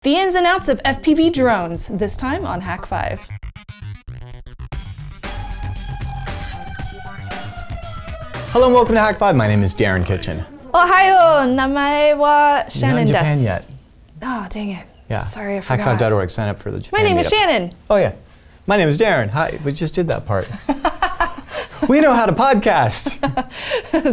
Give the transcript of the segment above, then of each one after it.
The ins and outs of FPV drones, this time on Hak5. Hello and welcome to Hak5. My name is Darren Kitchen. Ohayo, namae wa Shannon You're not in Japan desu. yet. Oh, dang it. Yeah. Sorry, I forgot. Hak5.org. Sign up for the Japan My name is meetup. Shannon. Oh yeah. My name is Darren. Hi. We just did that part. We know how to podcast.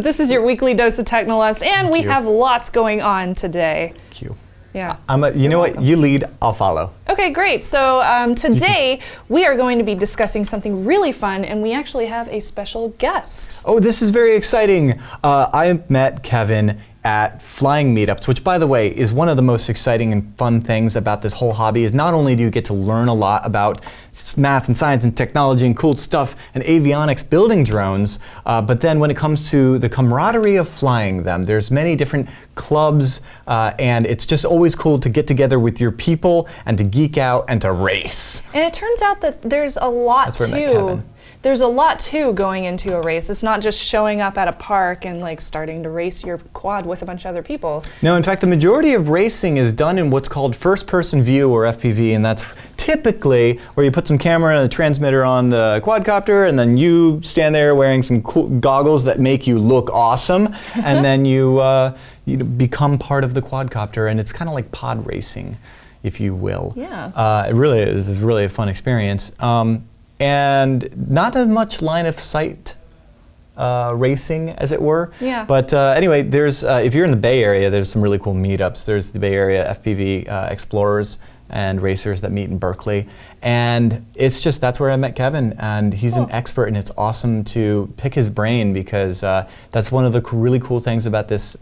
This is your weekly dose of Technolust, and we you. have lots going on today. Thank you. Yeah. You know what? You lead, I'll follow. Okay, great. So today we are going to be discussing something really fun, and we actually have a special guest. Oh, this is very exciting. I met Kevin at flying meetups, which, by the way, is one of the most exciting and fun things about this whole hobby. Is not only do you get to learn a lot about math and science and technology and cool stuff and avionics building drones, but then when it comes to the camaraderie of flying them, there's many different clubs, and it's just always cool to get together with your people and to geek out and to race. And it turns out that there's a lot That's where I met Kevin. There's a lot too going into a race. It's not just showing up at a park and like starting to race your quad with a bunch of other people. No, in fact, the majority of racing is done in what's called first-person view, or FPV, and that's typically where you put some camera and a transmitter on the quadcopter, and then you stand there wearing some cool goggles that make you look awesome, and then you become part of the quadcopter, and it's kind of like pod racing, if you will. Yeah. It really is. It's really a fun experience. And not as much line of sight racing, as it were. Yeah. But anyway, there's if you're in the Bay Area, there's some really cool meetups. There's the Bay Area FPV explorers and racers that meet in Berkeley, and it's just that's where I met Kevin, and he's an expert, and it's awesome to pick his brain because that's one of the really cool things about this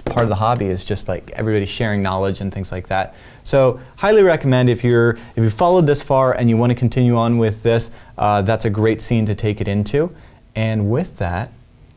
part of the hobby is just like everybody sharing knowledge and things like that. So highly recommend if you followed this far and you want to continue on with this, that's a great scene to take it into. And with that,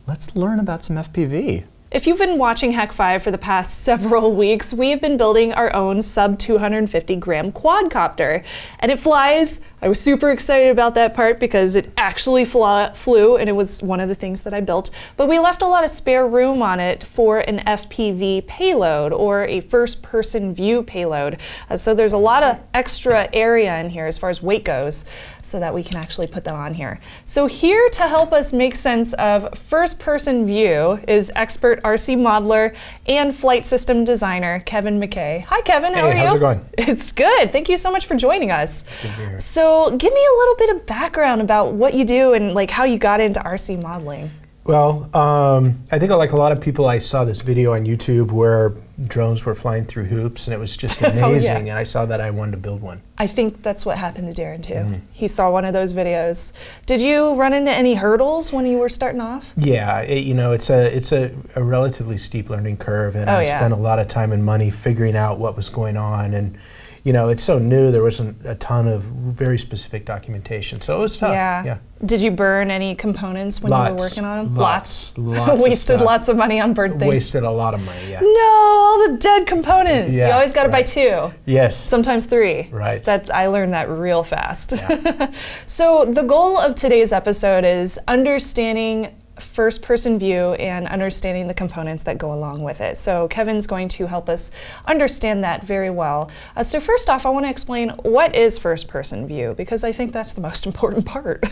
let's learn about some FPV. If you've been watching Hak5 for the past several weeks, we have been building our own sub 250 gram quadcopter, and it flies. I was super excited about that part because it actually flew, and it was one of the things that I built, but we left a lot of spare room on it for an FPV payload or a first person view payload. So there's a lot of extra area in here as far as weight goes so that we can actually put that on here. So here to help us make sense of first person view is expert RC modeler and flight system designer, Kevin McKay. Hi, Kevin. How are you? How's it going? It's good. Thank you so much for joining us. Good to be here. So give me a little bit of background about what you do and like how you got into RC modeling. Well, I think like a lot of people, I saw this video on YouTube where drones were flying through hoops, and it was just amazing, and I saw that I wanted to build one. I think that's what happened to Darren too. He saw one of those videos. Did you run into any hurdles when you were starting off? Yeah, it's a relatively steep learning curve, and I spent a lot of time and money figuring out what was going on, and it's so new, there wasn't a ton of very specific documentation, so it was tough. Yeah. Did you burn any components when you were working on them? Lots. Wasted lots of money on burnt things. Wasted a lot of money, yeah. No, all the dead components. Yeah, you always got to buy 2. Yes. Sometimes 3. Right. I learned that real fast. Yeah. So the goal of today's episode is understanding first person view and understanding the components that go along with it. So Kevin's going to help us understand that very well. So first off, I want to explain what is first person view, because I think that's the most important part.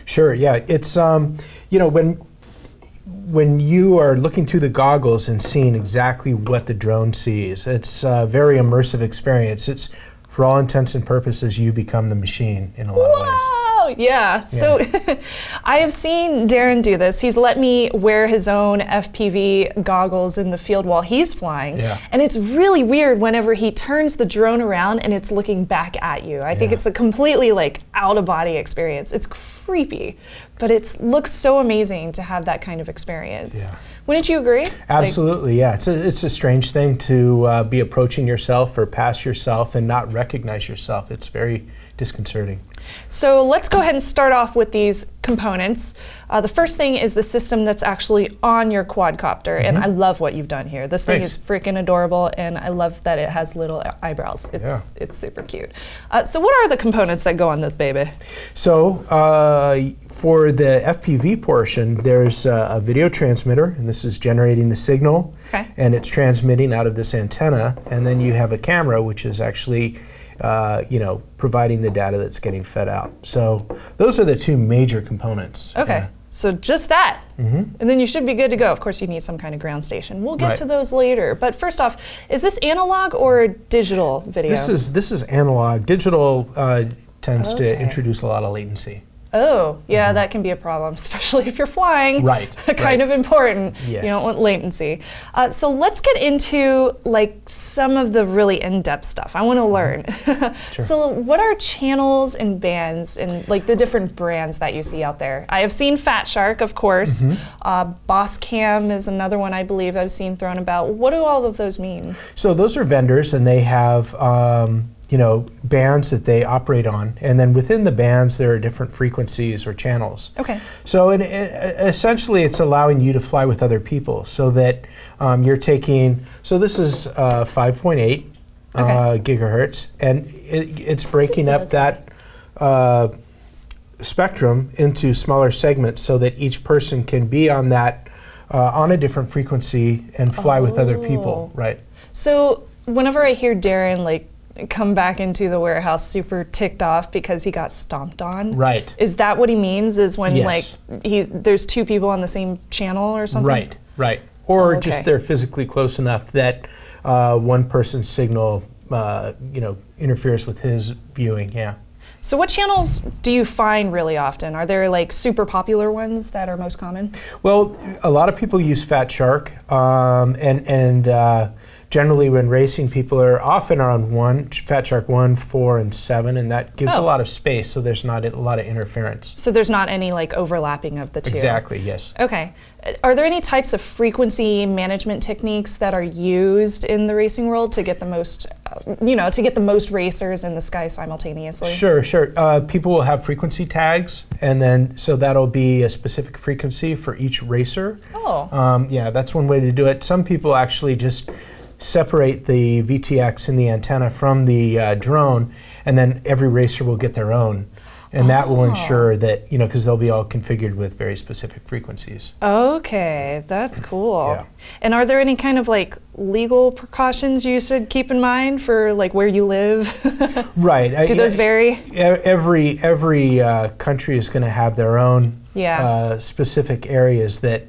Sure, yeah. It's, when you are looking through the goggles and seeing exactly what the drone sees, it's a very immersive experience. It's, for all intents and purposes, you become the machine in a lot of ways. Yeah. So I have seen Darren do this. He's let me wear his own FPV goggles in the field while he's flying. Yeah. And it's really weird whenever he turns the drone around and it's looking back at you. I think it's a completely like out of body experience. It's creepy, but it looks so amazing to have that kind of experience. Yeah. Wouldn't you agree? Absolutely, yeah. It's a strange thing to be approaching yourself or past yourself and not recognize yourself. It's very disconcerting. So let's go ahead and start off with these components. The first thing is the system that's actually on your quadcopter, and I love what you've done here. This thing is freaking adorable, and I love that it has little eyebrows. It's super cute. So what are the components that go on this baby? So For the FPV portion, there's a video transmitter, and this is generating the signal, and it's transmitting out of this antenna, and then you have a camera, which is actually providing the data that's getting fed out. So those are the two major components. Okay. So just that, and then you should be good to go. Of course, you need some kind of ground station. We'll get to those later. But first off, is this analog or digital video? This is analog. Digital tends to introduce a lot of latency. Oh, yeah, that can be a problem, especially if you're flying. Right. Kind of important. Yes. You don't want latency. So let's get into like some of the really in-depth stuff. I want to learn. Sure. So what are channels and bands and like the different brands that you see out there? I have seen Fat Shark, of course. Boss Cam is another one I believe I've seen thrown about. What do all of those mean? So those are vendors, and they have bands that they operate on, and then within the bands there are different frequencies or channels. Okay. So essentially it's allowing you to fly with other people, so that you're taking, so this is 5.8 gigahertz, and it's breaking up that spectrum into smaller segments so that each person can be on that on a different frequency and fly with other people. Right. So whenever I hear Darren like come back into the warehouse super ticked off because he got stomped on. Right. Is that what he means? Is when Yes. like there's two people on the same channel or something? Right. Or just they're physically close enough that one person's signal interferes with his viewing. Yeah. So what channels do you find really often? Are there like super popular ones that are most common? Well, a lot of people use Fat Shark, and generally when racing, people are often on Fat Shark 1, 4, and 7, and that gives a lot of space, so there's not a lot of interference. So there's not any like overlapping of the two? Exactly, yes. Okay. Are there any types of frequency management techniques that are used in the racing world to get the most, to get the most racers in the sky simultaneously? Sure. People will have frequency tags, and then so that'll be a specific frequency for each racer. Oh. That's one way to do it. Some people actually just separate the VTX in the antenna from the drone, and then every racer will get their own. And that will ensure that, because they'll be all configured with very specific frequencies. Okay, that's cool. Yeah. And are there any kind of like legal precautions you should keep in mind for like where you live? Right. Do those vary? Every country is going to have their own specific areas that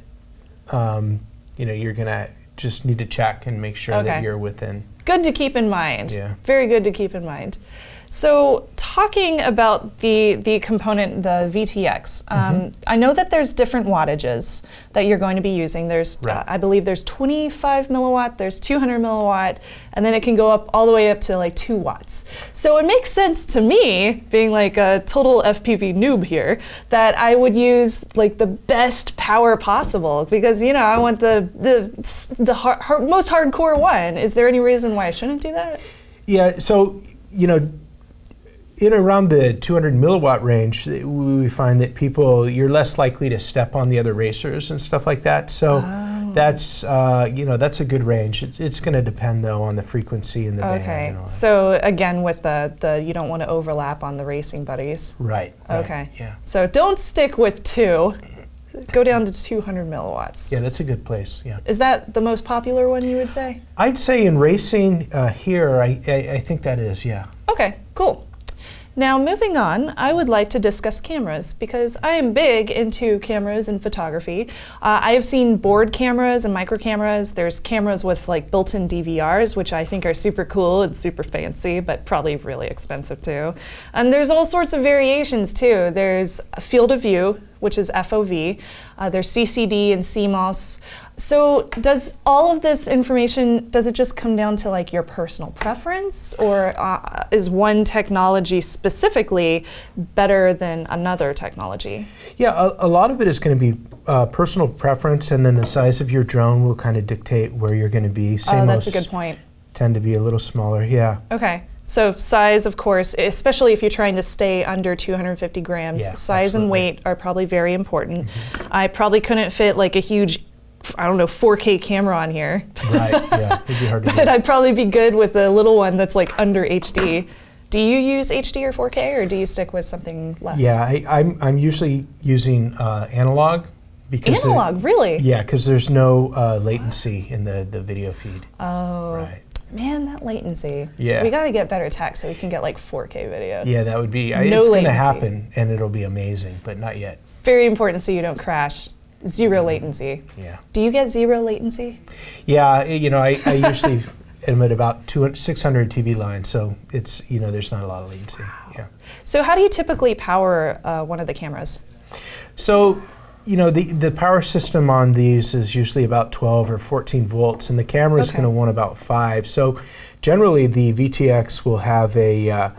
you're going to just need to check and make sure that you're within. Good to keep in mind. Yeah. Very good to keep in mind. So talking about the component, the VTX, I know that there's different wattages that you're going to be using. There's, I believe there's 25 milliwatt, there's 200 milliwatt, and then it can go up all the way up to like 2 watts. So it makes sense to me, being like a total FPV noob here, that I would use like the best power possible because, I want the most hardcore one. Is there any reason why I shouldn't do that? Yeah, so, in around the 200 milliwatt range, we find that you're less likely to step on the other racers and stuff like that. So that's a good range. It's going to depend though on the frequency and the band. Okay. So again, with the you don't want to overlap on the racing buddies. Right. Okay. Yeah. So don't stick with 2. Go down to 200 milliwatts. Yeah, that's a good place. Yeah. Is that the most popular one you would say? I'd say in racing here, I think that is. Yeah. Okay. Cool. Now, moving on, I would like to discuss cameras because I am big into cameras and photography. I have seen board cameras and micro cameras. There's cameras with like built-in DVRs, which I think are super cool and super fancy, but probably really expensive too. And there's all sorts of variations too. There's a field of view, which is FOV. There's CCD and CMOS. So does all of this information, does it just come down to like your personal preference, or is one technology specifically better than another technology? Yeah, a lot of it is going to be personal preference, and then the size of your drone will kind of dictate where you're going to be. Oh, that's a good point. Tend to be a little smaller, yeah. Okay. So size, of course, especially if you're trying to stay under 250 grams, size and weight are probably very important. I probably couldn't fit like a huge 4K camera on here. Right, yeah, it'd be hard to do. But I'd probably be good with a little one that's like under HD. Do you use HD or 4K, or do you stick with something less? Yeah, I'm usually using analog. Because analog, really? Yeah, because there's no latency in the video feed. Oh. Right. Man, that latency. Yeah. We got to get better tech so we can get like 4K video. Yeah, that would be, No it's going to latency. happen, and it'll be amazing, but not yet. Very important so you don't crash. Zero latency. Yeah. Do you get zero latency? Yeah, you know, I usually am at about 600 TV lines, so it's, you know, there's not a lot of latency. Yeah. So how do you typically power one of the cameras? So, you know, the power system on these is usually about 12 or 14 volts, and the camera is going to want about 5. So generally the VTX will have a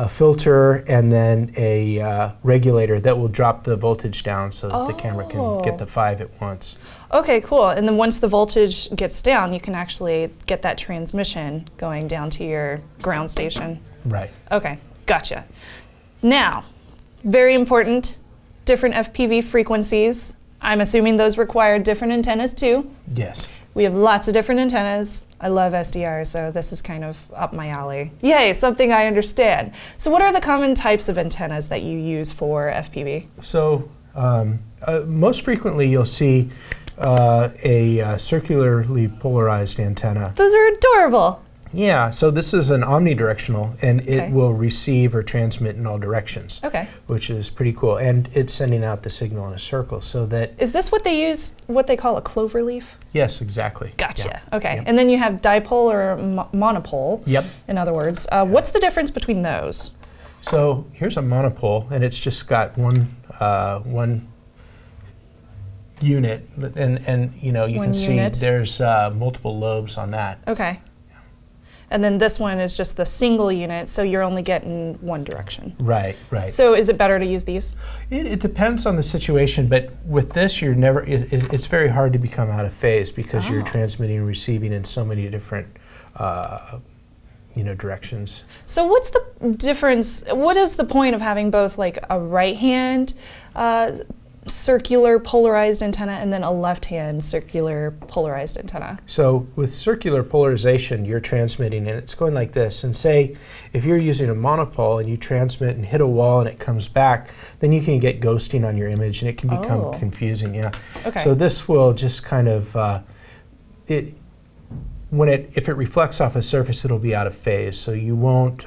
filter and then a regulator that will drop the voltage down so that the camera can get the 5 at once. Okay, cool. And then once the voltage gets down, you can actually get that transmission going down to your ground station. Right. Okay, gotcha. Now, very important, different FPV frequencies. I'm assuming those require different antennas too. Yes. We have lots of different antennas. I love SDR, so this is kind of up my alley. Yay, something I understand. So what are the common types of antennas that you use for FPV? So most frequently you'll see a circularly polarized antenna. Those are adorable. Yeah, so this is an omnidirectional, and it will receive or transmit in all directions. Okay. Which is pretty cool, and it's sending out the signal in a circle, so that... Is this what they use, what they call a clover leaf? Yes, exactly. Gotcha. Yeah. Okay. Yep. And then you have dipole or monopole. Yep. In other words, what's the difference between those? So here's a monopole, and it's just got one unit, and you know, you can see there's multiple lobes on that. Okay. And then this one is just the single unit, so you're only getting one direction. Right, right. So is it better to use these? It depends on the situation, but with this, you're never. It's very hard to become out of phase because you're transmitting and receiving in so many different, you know, directions. So what's the difference? What is the point of having both, like a right hand circular polarized antenna and then a left-hand circular polarized antenna? So with circular polarization, you're transmitting and it's going like this. And say if you're using a monopole and you transmit and hit a wall and it comes back, then you can get ghosting on your image and it can become confusing. Yeah. Okay. So this will just kind of if it reflects off a surface, it'll be out of phase. So you won't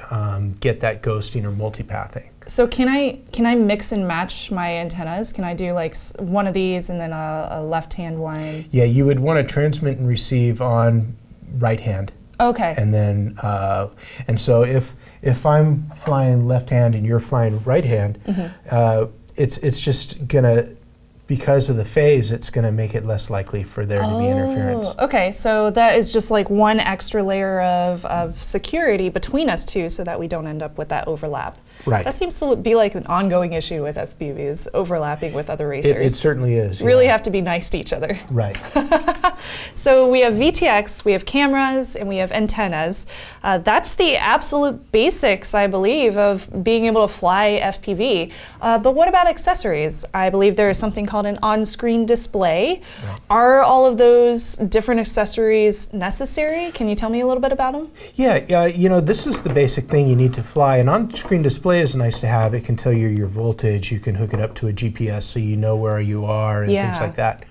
get that ghosting or multipathing. So can I mix and match my antennas? Can I do like one of these and then a left-hand one? Yeah, you would want to transmit and receive on right hand. Okay. And then, and so if I'm flying left hand and you're flying right hand, it's just gonna, because of the phase, it's gonna make it less likely for there to be interference. Okay, so that is just like one extra layer of security between us two so that we don't end up with that overlap. Right. That seems to be like an ongoing issue with FPVs, overlapping with other racers. It certainly is. Really have to be nice to each other. Right. So we have VTX, we have cameras, and we have antennas. That's the absolute basics, I believe, of being able to fly FPV. But what about accessories? I believe there is something called an on-screen display. Right. Are all of those different accessories necessary? Can you tell me a little bit about them? Yeah, you know, this is the basic thing you need to fly. An on-screen display is nice to have. It can tell you your voltage. You can hook it up to a GPS so you know where you are and things like that.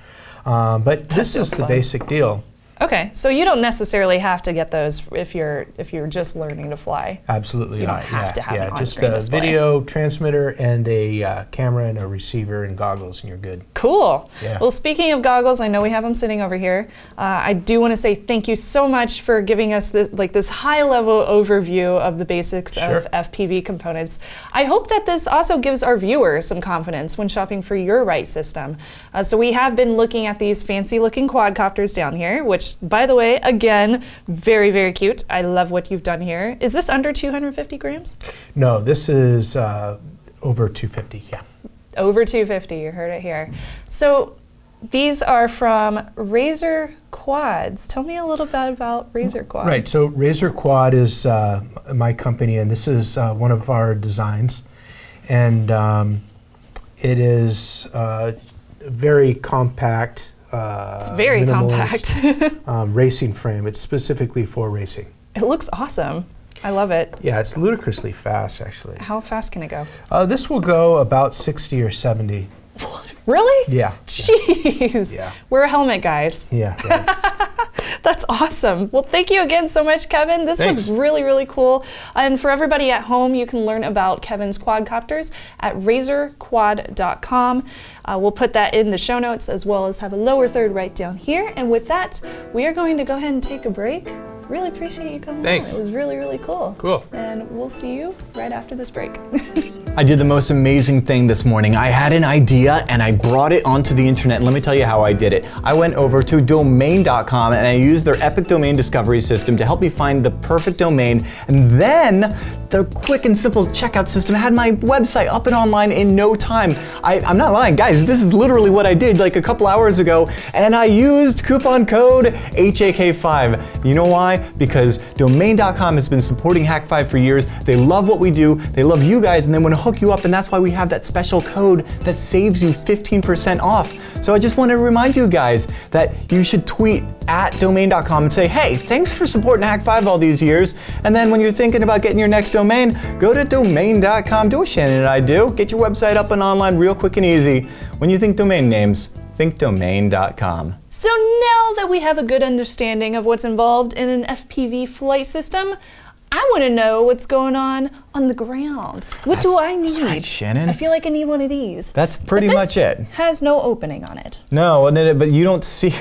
But this is the basic deal. Okay, so you don't necessarily have to get those if you're just learning to fly. Absolutely you not. don't have to have an just on-screen a display. video transmitter and a camera and a receiver and goggles, and you're good. Cool. Yeah. Well, speaking of goggles, I know we have them sitting over here. I do want to say thank you so much for giving us this high-level overview of the basics of FPV components. I hope that this also gives our viewers some confidence when shopping for your right system. So we have been looking at these fancy-looking quadcopters down here, which, by the way, again, very, very cute. I love what you've done here. Is this under 250 grams? No, this is over 250, yeah. Over 250, you heard it here. So these are from Razor Quads. Tell me a little bit about Razor Quads. Right, so Razor Quad is my company, and this is one of our designs. And it is very compact. It's very compact. Racing frame. It's specifically for racing. It looks awesome. I love it. Yeah, it's ludicrously fast, actually. How fast can it go? This will go about 60 or 70. Really? Yeah. Jeez. Yeah. Wear a helmet, guys. Yeah. Right. That's awesome. Well, thank you again so much, Kevin. This Thanks. was really, really cool. And for everybody at home, you can learn about Kevin's quadcopters at razorquad.com. We'll put that in the show notes, as well as have a lower third right down here. And with that, we are going to go ahead and take a break. Really appreciate you coming Thanks. on. It was really, really cool. Cool. And we'll see you right after this break. I did the most amazing thing this morning. I had an idea and I brought it onto the internet. And let me tell you how I did it. I went over to domain.com and I used their epic domain discovery system to help me find the perfect domain. And then the quick and simple checkout system had my website up and online in no time. I'm not lying, guys, this is literally what I did like a couple hours ago, and I used coupon code HAK5. You know why? Because domain.com has been supporting Hak5 for years. They love what we do, they love you guys, and they want to hook you up, and that's why we have that special code that saves you 15% off. So I just want to remind you guys that you should tweet at domain.com and say, hey, thanks for supporting Hak5 all these years. And then when you're thinking about getting your next domain, go to domain.com. Do what Shannon and I do. Get your website up and online real quick and easy. When you think domain names, think domain.com. So now that we have a good understanding of what's involved in an FPV flight system, I want to know what's going on the ground. What do I need? That's right, Shannon. I feel like I need one of these. That's pretty much it. Has no opening on it. No, but you don't see.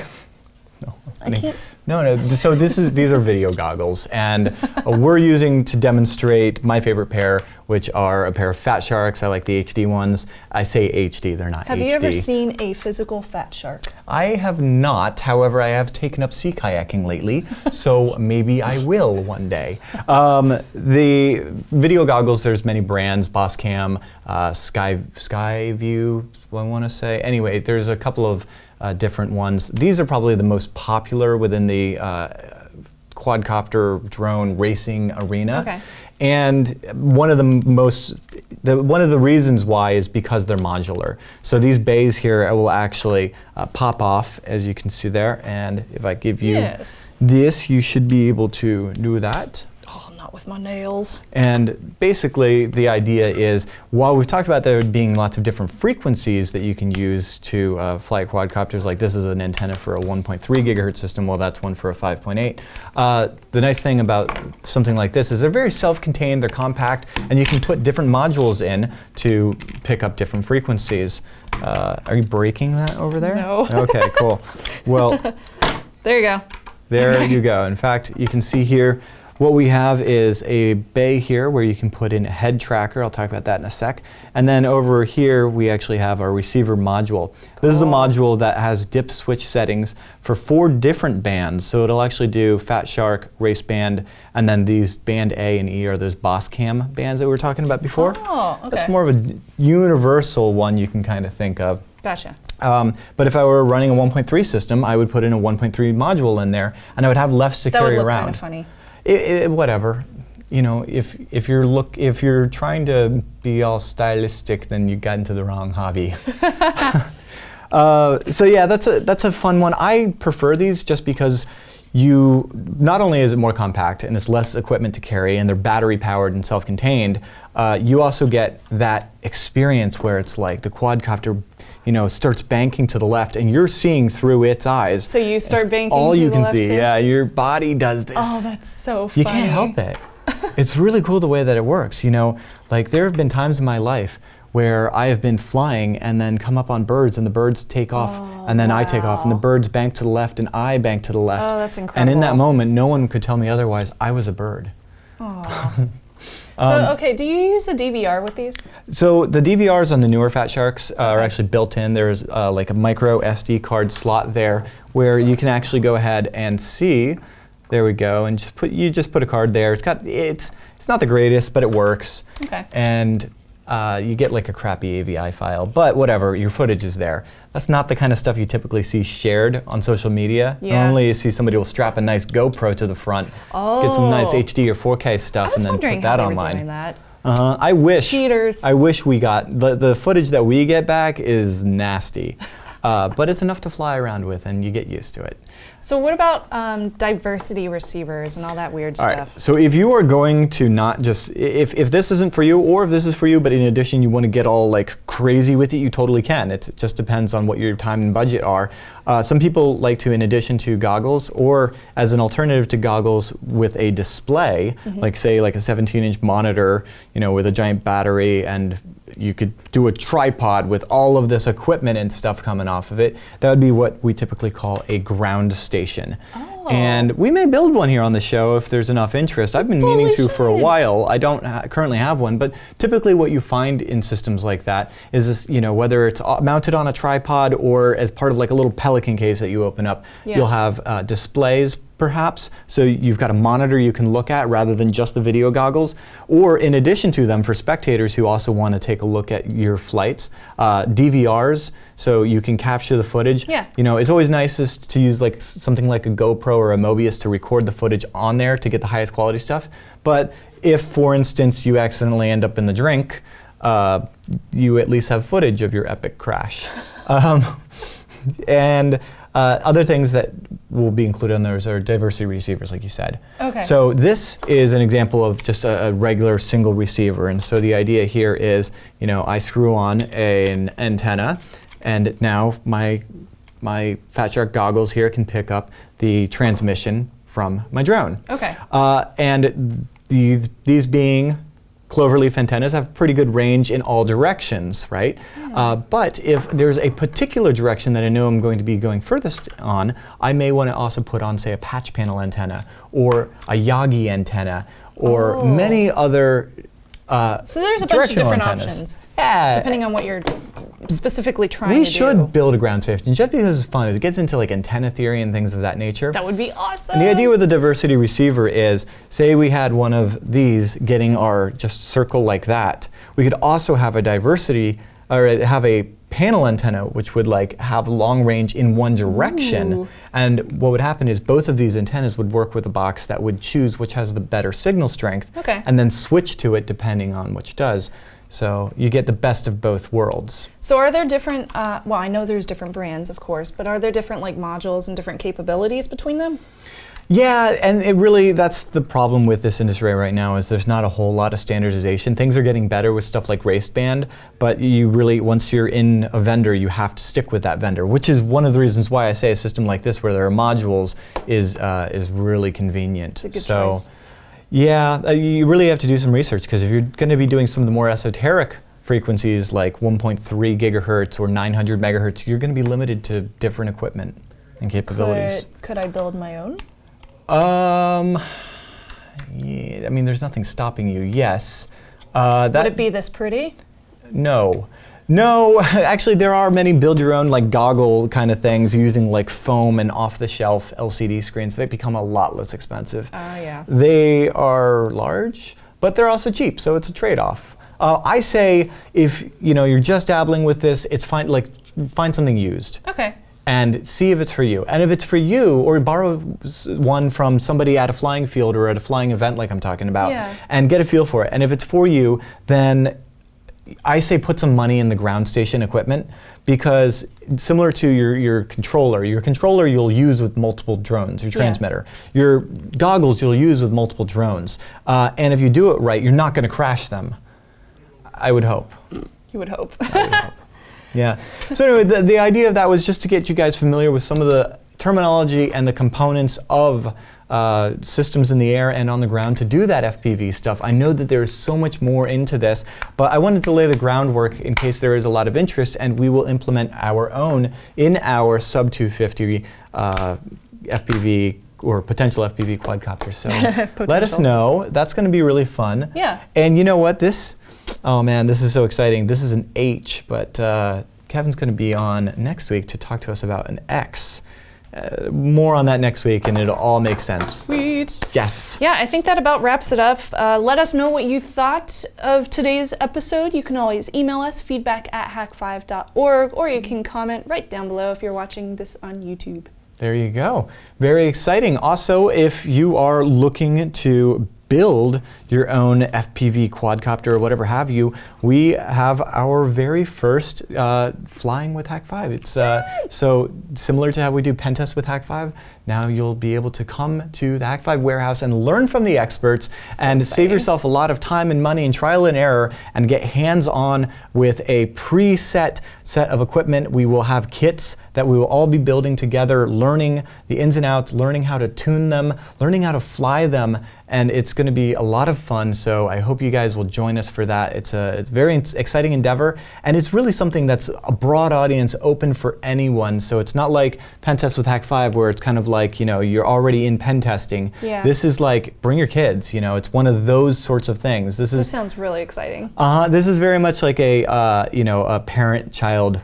No, I can't. No. So these are video goggles, and we're using to demonstrate my favorite pair, which are a pair of Fat Sharks. I like the HD ones. I say HD, they're not HD. Have you ever seen a physical fat shark? I have not. However, I have taken up sea kayaking lately, so maybe I will one day. The video goggles, there's many brands, Bosscam, Skyview, I want to say. Anyway, there's a couple of different ones. These are probably the most popular within the quadcopter drone racing arena. Okay. And one of the reasons why is because they're modular. So these bays here will actually pop off, as you can see there. And if I give you this, you should be able to do that. Oh, not with my nails. And basically, the idea is, while we've talked about there being lots of different frequencies that you can use to fly quadcopters, like this is an antenna for a 1.3 gigahertz system, well, that's one for a 5.8. The nice thing about something like this is they're very self-contained, they're compact, and you can put different modules in to pick up different frequencies. Are you breaking that over there? No. Okay, cool. Well, there you go. There you go. In fact, you can see here, what we have is a bay here where you can put in a head tracker. I'll talk about that in a sec. And then over here, we actually have our receiver module. Cool. This is a module that has dip switch settings for 4 different bands. So it'll actually do Fat Shark, Race Band, and then these band A and E are those Bosscam bands that we were talking about before. Oh, okay. That's more of a universal one you can kind of think of. Gotcha. But if I were running a 1.3 system, I would put in a 1.3 module in there, and I would have less to carry around. That would look kind of funny. Whatever, you know, if you're trying to be all stylistic, then you got into the wrong hobby. So yeah, that's a fun one. I prefer these just because not only is it more compact and it's less equipment to carry, and they're battery powered and self-contained, you also get that experience where it's like the quadcopter, you know, starts banking to the left and you're seeing through its eyes. So you start banking all to you the can left see. too? Yeah, your body does this. Oh, that's so funny. You can't help it. It's really cool the way that it works. You know, like there have been times in my life where I have been flying and then come up on birds and the birds take off and then I take off and the birds bank to the left and I bank to the left. Oh, that's incredible. And in that moment, no one could tell me otherwise. I was a bird. So, okay, do you use a DVR with these? So the DVRs on the newer Fat Sharks are actually built in. There's like a micro SD card slot there where you can actually go ahead and see. There we go, and just put a card there. It's not the greatest, but it works. Okay. And you get like a crappy AVI file, but whatever, your footage is there. That's not the kind of stuff you typically see shared on social media. Yeah. Normally you see somebody will strap a nice GoPro to the front, get some nice HD or 4K stuff, and then put that online. I wish. Cheaters. I wish we got, the footage that we get back is nasty. but it's enough to fly around with, and you get used to it. So what about diversity receivers and all that weird All stuff? right. So if you are going to not just, if this isn't for you, or if this is for you, but in addition you want to get all like crazy with it, you totally can. It just depends on what your time and budget are. Some people like to, in addition to goggles, or as an alternative to goggles with a display, like say like a 17-inch monitor, you know, with a giant battery, and you could do a tripod with all of this equipment and stuff coming off of it. That would be what we typically call a ground station. Oh. And we may build one here on the show if there's enough interest. I've been meaning to for a while. I don't currently have one, but typically what you find in systems like that is this, you know, whether it's mounted on a tripod or as part of like a little Pelican case that you open up, you'll have displays perhaps, so you've got a monitor you can look at rather than just the video goggles, or in addition to them for spectators who also want to take a look at your flights, DVRs, so you can capture the footage. Yeah. You know, it's always nicest to use like something like a GoPro or a Mobius to record the footage on there to get the highest quality stuff, but if, for instance, you accidentally end up in the drink, you at least have footage of your epic crash. And other things that will be included in those are diversity receivers, like you said. Okay. So this is an example of just a regular single receiver. And so the idea here is, you know, I screw on an antenna, and now my Fat Shark goggles here can pick up the transmission from my drone. Okay. And these being cloverleaf antennas have pretty good range in all directions, right? But if there's a particular direction that I know I'm going to be going furthest on, I may want to also put on, say, a patch panel antenna or a Yagi antenna or many other so there's a bunch of different antennas. options, Yeah. depending on what you're specifically trying to do. We should build a ground station, and just because it's fun. It gets into like antenna theory and things of that nature. That would be awesome. And the idea with the diversity receiver is, say we had one of these getting our just circle like that. We could also have a diversity, or have a panel antenna which would like have long range in one direction. Ooh. And what would happen is both of these antennas would work with a box that would choose which has the better signal strength, and then switch to it depending on which does. So you get the best of both worlds. So are there different, well, I know there's different brands, of course, but are there different like modules and different capabilities between them? Yeah, and it really, that's the problem with this industry right now, is there's not a whole lot of standardization. Things are getting better with stuff like Raceband, but you really, once you're in a vendor, you have to stick with that vendor, which is one of the reasons why I say a system like this where there are modules is really convenient. It's a good choice. Yeah, you really have to do some research, because if you're going to be doing some of the more esoteric frequencies like 1.3 gigahertz or 900 megahertz, you're going to be limited to different equipment and capabilities. Could I build my own? Yeah, I mean, there's nothing stopping you, yes. Would it be this pretty? No. No, actually there are many build your own like goggle kind of things using like foam and off-the-shelf LCD screens. They become a lot less expensive. Yeah. They are large, but they're also cheap, so it's a trade-off. I say if you're just dabbling with this, it's fine. Like find something used. Okay. And see if it's for you. And if it's for you, or borrow one from somebody at a flying field or at a flying event like I'm talking about, and get a feel for it. And if it's for you, then I say put some money in the ground station equipment, because similar to your controller you'll use with multiple drones, your transmitter. Your goggles you'll use with multiple drones. And if you do it right, you're not going to crash them. I would hope. You would hope. I would hope. Yeah. So anyway, the idea of that was just to get you guys familiar with some of the terminology and the components of systems in the air and on the ground to do that FPV stuff. I know that there is so much more into this, but I wanted to lay the groundwork in case there is a lot of interest, and we will implement our own in our sub 250 FPV or potential FPV quadcopter. So let us know. That's going to be really fun. Yeah. And you know what? Oh man, this is so exciting. This is an H, but Kevin's going to be on next week to talk to us about an X. More on that next week, and it'll all make sense. Sweet. Yes. Yeah, I think that about wraps it up. Let us know what you thought of today's episode. You can always email us, feedback@hak5.org, or you can comment right down below if you're watching this on YouTube. There you go. Very exciting. Also, if you are looking to build your own FPV quadcopter or whatever have you, we have our very first flying with Hak5. It's so similar to how we do pentest with Hak5. Now you'll be able to come to the Hak5 warehouse and learn from the experts and save yourself a lot of time and money and trial and error and get hands-on with a preset set of equipment. We will have kits that we will all be building together, learning the ins and outs, learning how to tune them, learning how to fly them, and it's going to be a lot of fun. So I hope you guys will join us for that. It's a very exciting endeavor, and it's really something that's a broad audience, open for anyone. So it's not like pentest with Hak5 where it's kind of like, you know, you're already in pen testing. Yeah. This is like, bring your kids, you know, it's one of those sorts of things. This sounds really exciting. This is very much like a, you know, a parent-child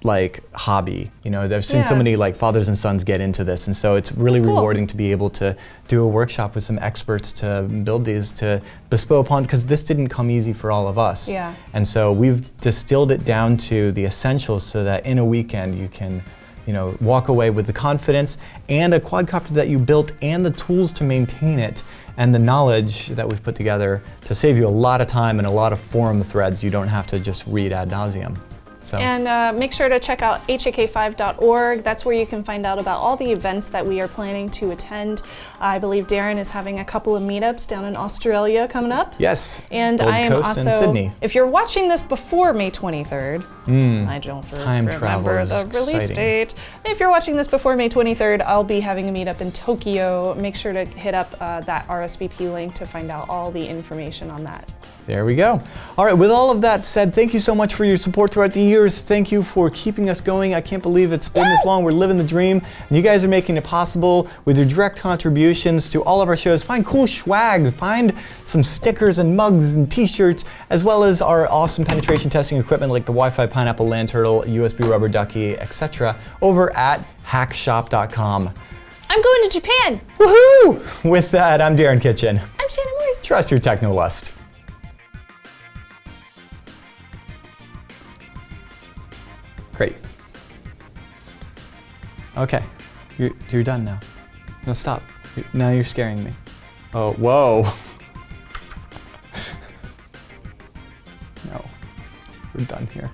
like hobby. You know, I've seen so many like fathers and sons get into this, and so it's really rewarding to be able to do a workshop with some experts to build these, to bestow upon, because this didn't come easy for all of us. Yeah. And so we've distilled it down to the essentials so that in a weekend you can, you know, walk away with the confidence and a quadcopter that you built and the tools to maintain it and the knowledge that we've put together to save you a lot of time and a lot of forum threads you don't have to just read ad nauseum. So. And make sure to check out hak5.org. That's where you can find out about all the events that we are planning to attend. I believe Darren is having a couple of meetups down in Australia coming up. Yes. And Gold I am Coast also, and Sydney. if you're watching this before May 23rd, I don't remember the release date. If you're watching this before May 23rd, I'll be having a meetup in Tokyo. Make sure to hit up that RSVP link to find out all the information on that. There we go. All right, with all of that said, thank you so much for your support throughout the years. Thank you for keeping us going. I can't believe it's been this long. We're living the dream. And you guys are making it possible with your direct contributions to all of our shows. Find cool swag, find some stickers and mugs and t-shirts, as well as our awesome penetration testing equipment like the Wi-Fi Pineapple Land Turtle, USB Rubber Ducky, etc. over at hakshop.com. I'm going to Japan. Woohoo! With that, I'm Darren Kitchen. I'm Shannon Morris. Trust your technolust. Great. Okay, you're done now. No, stop. Now you're scaring me. Oh, whoa. No, we're done here.